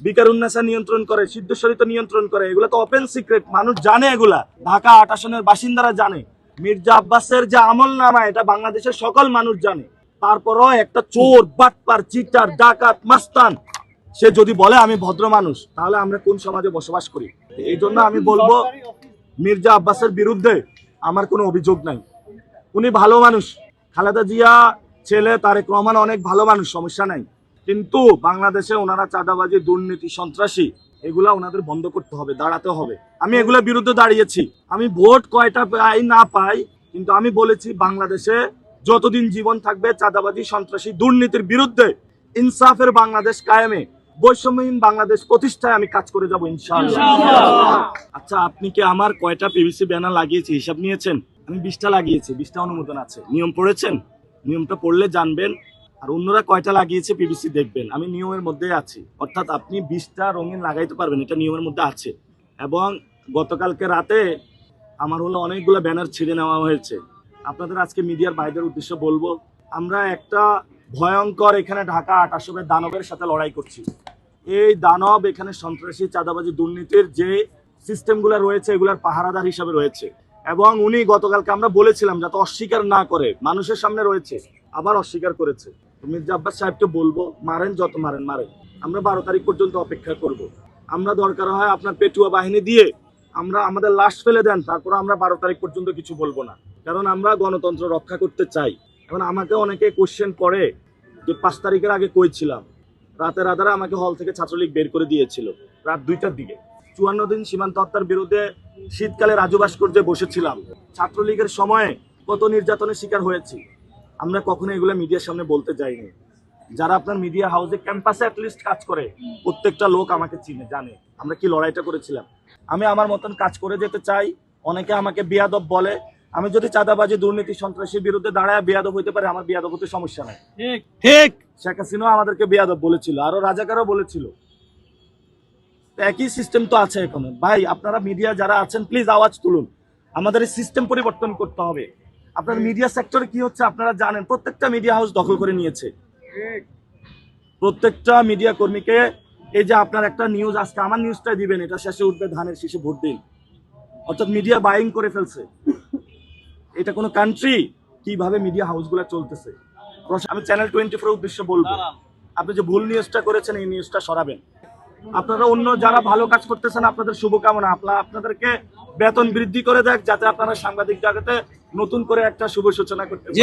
বিকারুন্নাসা নিয়ন্ত্রণ করে, সিদ্ধেশ্বরীতে নিয়ন্ত্রণ করে, এগুলো তো ওপেন সিক্রেট, মানুষ জানে এগুলা, ঢাকা ৮ আসনের বাসিন্দারা জানে। মির্জা আব্বাসের যে আমল নামা এটা বাংলাদেশের সকল মানুষ জানে। তারপরও একটা চোর, বাটপার, চিটার, ডাকাত, মাস্তান সে যদি বলে আমি ভদ্র মানুষ, তাহলে আমরা কোন সমাজে বসবাস করি? এই জন্য আমি বলবো মির্জা আব্বাসের বিরুদ্ধে আমার কোনো অভিযোগ নাই। উনি ভালো মানুষ, খালেদা জিয়া ছেলে তারেক রহমান অনেক ভালো মানুষ, সমস্যা নাই। কিন্তু বাংলাদেশে ওনারা চাঁদাবাজি, দুর্নীতি, সন্ত্রাসী এগুলা ওনাদের বন্ধ করতে হবে, দাঁড়াতে হবে। আমি এগুলোর বিরুদ্ধে দাঁড়িয়েছি। আমি ভোট কয়টা পাই না পাই, কিন্তু আমি বলেছি বাংলাদেশে যতদিন জীবন থাকবে চাঁদাবাজি, সন্ত্রাসী, দুর্নীতির বিরুদ্ধে ইনসাফের বাংলাদেশ কায়েমে, বৈষম্যহীন বাংলাদেশ প্রতিষ্ঠায় আমি কাজ করে যাব ইনশাআল্লাহ। আচ্ছা, আপনি কি আমার কয়টা পিভিসি ব্যানার লাগিয়েছি হিসাব নিয়েছেন? আমি 20টা লাগিয়েছি, 20টা অনুমোদন আছে। নিয়ম পড়েছেন? নিয়মটা পড়লে জানবেন। আর অন্যরা কয়টা লাগিয়েছে পিভিসি দেখবেন। আমি নিয়মের মধ্যে আছি, অর্থাৎ আপনি 20টা রঙিন লাগাইতে পারবেন, এটা নিয়মের মধ্যে আছে। এবং গতকালকে রাতে আমার হলো অনেকগুলো ব্যানার ছিঁড়ে নেওয়া হয়েছে। আপনাদের আজকে মিডিয়ার ভাইদের উদ্দেশ্যে বলবো, আমরা একটা ভয়ঙ্কর এখানে ঢাকা ৮ আসনের দানবের সাথে লড়াই করছি। এই দানব এখানে সন্ত্রাসী, চাঁদাবাজি, দুর্নীতির যে সিস্টেমগুলো রয়েছে এগুলার পাহারাদার হিসাবে রয়েছে। এবং উনি গতকালকে আমরা বলেছিলাম যাতে অস্বীকার না করে, মানুষের সামনে রয়েছে, আবার অস্বীকার করেছে। মির্জা আব্বাস সাহেবকে বলবো, মারেন, যত মারেন মারেন, আমরা 12 তারিখ পর্যন্ত অপেক্ষা করব। আমরা দরকার হয় আপনার পেটুয়া বাহিনী দিয়ে আমরা আমাদের লাশ ফেলে দেন, তারপর আমরা 12 তারিখ পর্যন্ত কিছু বলবো না, কারণ আমরা গণতন্ত্র রক্ষা করতে চাই। এখন আমাকে অনেকে কোশ্চেন করে যে 5 তারিখের আগে কই ছিলাম। রাতের আধারে আমাকে হল থেকে ছাত্রলীগ বের করে দিয়েছিল রাত 2টার দিকে। 54 দিন সীমান্ত হত্যার বিরুদ্ধে শীতকালে রাজু ভাস্কর্যে বসেছিলাম। ছাত্রলীগের সময়ে কত নির্যাতনের শিকার হয়েছি, আমরা কখনো এগুলো মিডিয়ার সামনে বলতে যাইনি। যারা আপনার মিডিয়া হাউসে, ক্যাম্পাসে অ্যাটলিস্ট কাজ করে, প্রত্যেকটা লোক আমাকে চিনে, জানে আমরা কি লড়াইটা করেছিলাম। আমি আমার মতন কাজ করে যেতে চাই। অনেকে আমাকে বেয়াদব বলে, আমি যদি চাঁদাবাজি, দুর্নীতি, সন্ত্রাসীর বিরুদ্ধে দাঁড়ায় বেয়াদব হইতে পারে, আমার বেয়াদব হতে সমস্যা নাই। ঠিক শেখ হাসিনাও আমাদেরকে বেয়াদব বলেছিল, আরো রাজাকারও বলেছিল। একই সিস্টেম তো আছে এখন। ভাই, আপনারা মিডিয়া যারা আছেন প্লিজ আওয়াজ তুলুন। আমাদের এই সিস্টেম পরিবর্তন করতে হবে। আপনার মিডিয়া সেক্টরে কি হচ্ছে আপনারা জানেন, প্রত্যেকটা মিডিয়া হাউস দখল করে নিয়েছে। প্রত্যেকটা মিডিয়া কর্মীকে, এই যে আপনার একটা নিউজ আজকে আমার নিউজটা দিবেন, এটা শেষে উঠবে ধানের শীষে ভোট দিন, অর্থাৎ মিডিয়া বাইং করে ফেলছে। এটা কোনো কান্ট্রি? কিভাবে মিডিয়া হাউসগুলো চলতেছে। আমি চ্যানেল 24 উদ্দেশ্যে বলবো, আপনি যে ভুল নিউজটা করেছেন এই নিউজটা সরাবেন। আপনারা অন্য যারা ভালো কাজ করতেছেন আপনাদের শুভকামনা, আপনাদেরকে বেতন বৃদ্ধি করে দেখ, যাতে আপনারা সাংবাদিক জগতে নতুন করে একটা শুভ সূচনা করতে পারেন।